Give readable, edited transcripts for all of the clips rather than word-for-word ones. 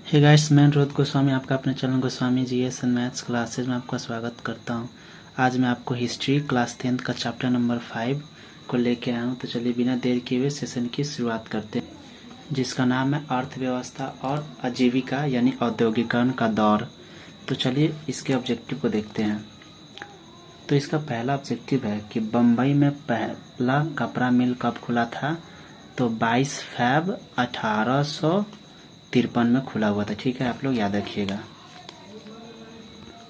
Hey guys, मैं रोहित गोस्वामी आपका अपने channel Goswami GS and maths classes में आपका स्वागत करता हूं। आज मैं आपको हिस्ट्री क्लास 10th का चैप्टर नंबर 5 को लेके आया हूं। तो चलिए बिना देर किए हुए सेशन की शुरुआत करते हैं, जिसका नाम है अर्थव्यवस्था और आजीविका यानी औद्योगिकरण का दौर। तो चलिए इसके ऑब्जेक्टिव को देखते हैं। तो इसका पहला ऑब्जेक्टिव है कि बम्बई में पहला कपड़ा मिल कब खुला था। तो 22 फरवरी 1853 में खुला हुआ था। ठीक है, आप लोग याद रखिएगा।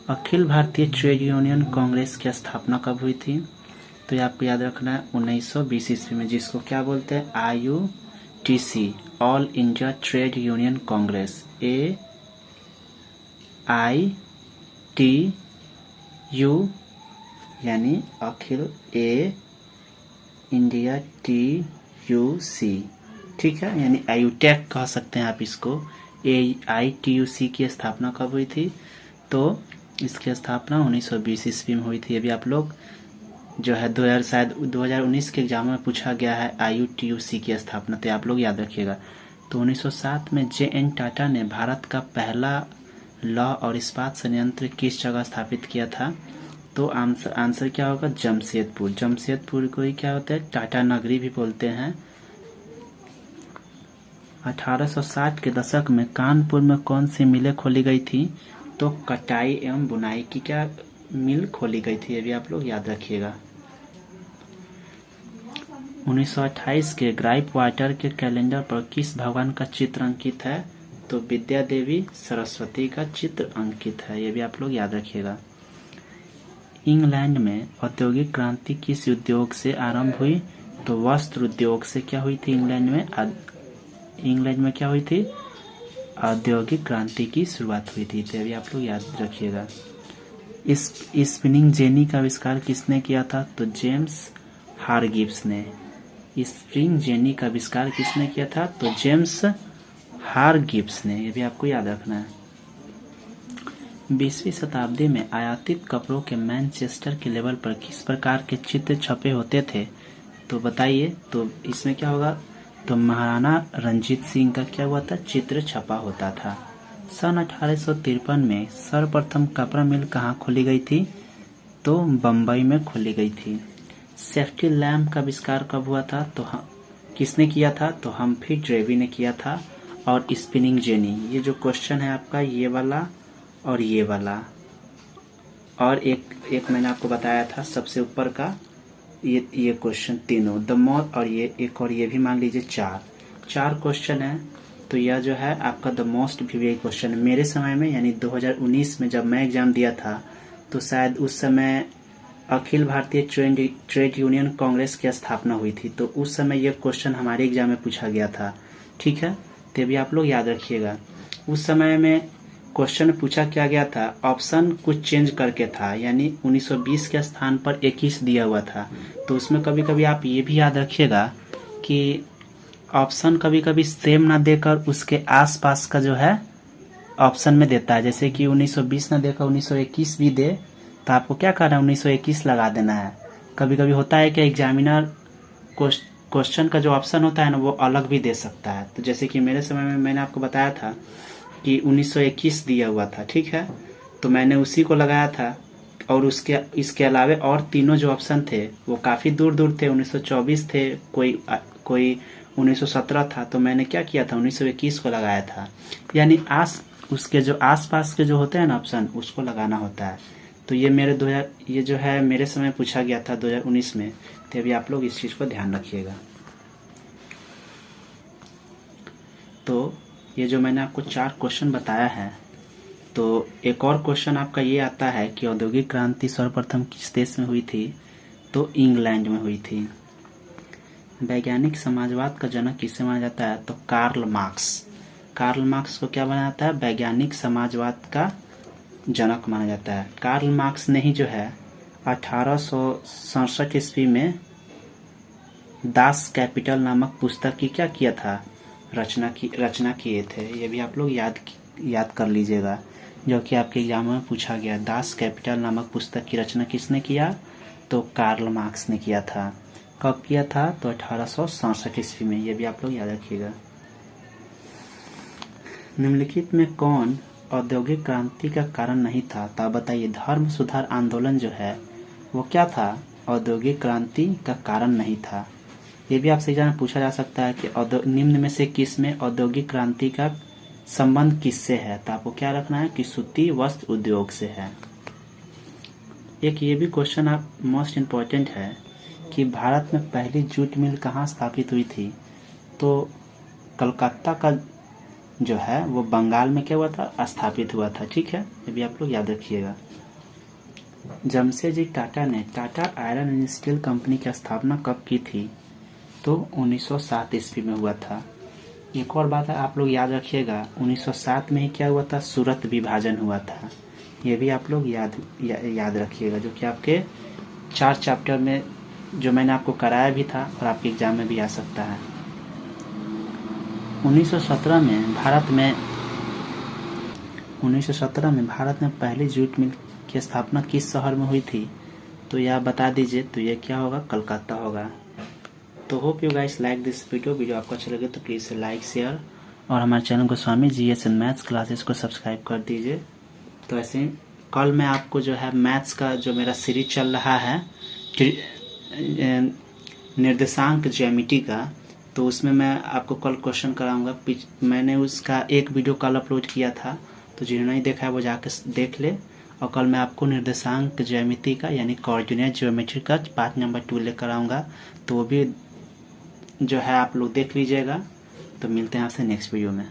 अखिल भारतीय ट्रेड यूनियन कांग्रेस की स्थापना कब हुई थी। तो ये आपको याद रखना है 1920 ईस्वी में, जिसको क्या बोलते हैं IUTC, all India trade union Congress. AITU यानी अखिल इंडिया TUC, ठीक है, यानी आयुटेक कह सकते हैं आप इसको। AITUC की स्थापना कब हुई थी। तो इसकी स्थापना 1920 ईस्वी में हुई थी। अभी आप लोग जो है 2019 के एग्जाम में पूछा गया है IUTUC की स्थापना, तो आप लोग याद रखिएगा। तो 1907 में JN टाटा ने भारत का पहला लौह और इस्पात संयंत्र किस जगह स्थापित किया था। तो आंसर क्या होगा, जमशेदपुर। जमशेदपुर को ही क्या होता है, टाटा नगरी भी बोलते हैं। 1860 के दशक में कानपुर में कौन सी मिलें खोली गई थी। तो कटाई एवं बुनाई की क्या मिल खोली गई थी, ये भी आप लोग याद रखिएगा। 1928 के ग्राइप वाटर के कैलेंडर पर किस भगवान का चित्र अंकित है। तो विद्या देवी सरस्वती का चित्र अंकित है, ये भी आप लोग याद रखिएगा। इंग्लैंड में औद्योगिक क्रांति किस उद्योग से आरंभ हुई। तो वस्त्र उद्योग से क्या हुई थी। इंग्लैंड में क्या हुई थी, औद्योगिक क्रांति की शुरुआत हुई थी। तो अभी आप लोग याद रखिएगा। इस स्पिनिंग जेनी का आविष्कार किसने किया था। तो जेम्स हारगिब्स ने। स्प्रिंग जेनी का आविष्कार किसने किया था। तो जेम्स हारगिब्स ने, ये भी आपको याद रखना है। 20वीं शताब्दी में आयातित कपड़ों के मैनचेस्टर के लेवल पर किस प्रकार के चित्र छपे होते थे। तो बताइए। तो इसमें क्या होगा, तो महाराणा रंजीत सिंह का क्या हुआ था, चित्र छपा होता था। सन 1853 में सर्वप्रथम कपड़ा मिल कहाँ खोली गई थी। तो बम्बई में खोली गई थी। सेफ्टी लैम्प का आविष्कार कब हुआ था। तो किसने किया था। तो हम्फ्री डेवी ने किया था। और स्पिनिंग जेनी, ये जो क्वेश्चन है आपका, ये वाला और ये वाला, और एक मैंने आपको बताया था सबसे ऊपर का, ये क्वेश्चन तीनों द मोस्ट, और ये एक और ये भी मान लीजिए चार क्वेश्चन है। तो यह जो है आपका द मोस्ट भी क्वेश्चन है। मेरे समय में यानी 2019 में जब मैं एग्जाम दिया था, तो शायद उस समय अखिल भारतीय ट्रेड यूनियन कांग्रेस की स्थापना हुई थी। तो उस समय यह क्वेश्चन हमारे एग्जाम में पूछा गया था। ठीक है, तो भी आप लोग याद रखिएगा। उस समय में क्वेश्चन पूछा क्या गया था, ऑप्शन कुछ चेंज करके था, यानी 1920 के स्थान पर 21 दिया हुआ था। तो उसमें कभी कभी आप ये भी याद रखिएगा कि ऑप्शन कभी कभी सेम ना देकर उसके आसपास का जो है ऑप्शन में देता है। जैसे कि 1920 ना देकर 1921 भी दे, तो आपको क्या करना है, 1921 लगा देना है। कभी कभी होता है कि एग्जामिनर क्वेश्चन का जो ऑप्शन होता है ना, वो अलग भी दे सकता है। तो जैसे कि मेरे समय में मैंने आपको बताया था कि 1921 दिया हुआ था, ठीक है, तो मैंने उसी को लगाया था। और इसके अलावा और तीनों जो ऑप्शन थे वो काफ़ी दूर दूर थे। 1924 थे, कोई 1917 था, तो मैंने क्या किया था, 1921 को लगाया था। यानी उसके जो आसपास के जो होते हैं ना ऑप्शन, उसको लगाना होता है। तो ये जो है मेरे समय पूछा गया था 2019 में। तो अभी आप लोग इस चीज़ को ध्यान रखिएगा। तो ये जो मैंने आपको 4 क्वेश्चन बताया है, तो एक और क्वेश्चन आपका ये आता है कि औद्योगिक क्रांति सर्वप्रथम किस देश में हुई थी। तो इंग्लैंड में हुई थी। वैज्ञानिक समाजवाद का जनक किसे माना जाता है। तो कार्ल मार्क्स को क्या माना जाता है, वैज्ञानिक समाजवाद का जनक माना जाता है। कार्ल मार्क्स ने ही जो है 1867 ईस्वी में दास कैपिटल नामक पुस्तक की क्या किया था, रचना किए थे। ये भी आप लोग याद कर लीजिएगा, जो कि आपके एग्जाम में पूछा गया। दास कैपिटल नामक पुस्तक की रचना किसने किया। तो कार्ल मार्क्स ने किया था। कब किया था। तो 1867 ईस्वी में। ये भी आप लोग याद रखिएगा। निम्नलिखित में कौन औद्योगिक क्रांति का कारण नहीं था? तो आप बताइए। धर्म सुधार आंदोलन जो है वो क्या था? औद्योगिक क्रांति का कारण नहीं था। ये भी आपसे एग्जाम में पूछा जा सकता है कि निम्न में से किस में औद्योगिक क्रांति का संबंध किससे है? तो आपको क्या रखना है कि सूती वस्त्र उद्योग से है। एक ये भी क्वेश्चन आप मोस्ट इम्पोर्टेंट है कि भारत में पहली जूट मिल कहाँ स्थापित हुई थी? तो कलकत्ता का जो है वो बंगाल में क्या हुआ था? स्थापित हुआ था। ठीक है, ये भी आप लोग याद रखिएगा। जमशेदजी टाटा ने Tata iron and steel company की स्थापना कब की थी? तो 1907 ईस्वी में हुआ था। एक और बात है आप लोग याद रखिएगा, 1907 में ही क्या हुआ था? सूरत विभाजन हुआ था। ये भी आप लोग याद रखिएगा, जो कि आपके 4 चैप्टर में जो मैंने आपको कराया भी था और आपके एग्जाम में भी आ सकता है। 1917 में भारत में पहली जूट मिल की स्थापना किस शहर में हुई थी? तो यह बता दीजिए। तो ये क्या होगा? कलकत्ता होगा। तो hope you guys like this video आपको अच्छा लगे तो प्लीज़ लाइक शेयर और हमारे चैनल को स्वामी GS एंड मैथ्स क्लासेस को सब्सक्राइब कर दीजिए। तो ऐसे ही कल मैं आपको जो है मैथ्स का जो मेरा सीरीज चल रहा है निर्देशांक ज्यामिति का, तो उसमें मैं आपको कल क्वेश्चन कराऊंगा। मैंने उसका एक वीडियो कल अपलोड किया था, तो जिन्होंने नहीं देखा है वो जाकर देख ले। और कल मैं आपको निर्देशांक ज्यामिति का यानी कोऑर्डिनेट ज्योमेट्री का पार्ट नंबर 2 लेकर आऊँगा, तो वो भी जो है आप लोग देख लीजिएगा। तो मिलते हैं आपसे नेक्स्ट वीडियो में।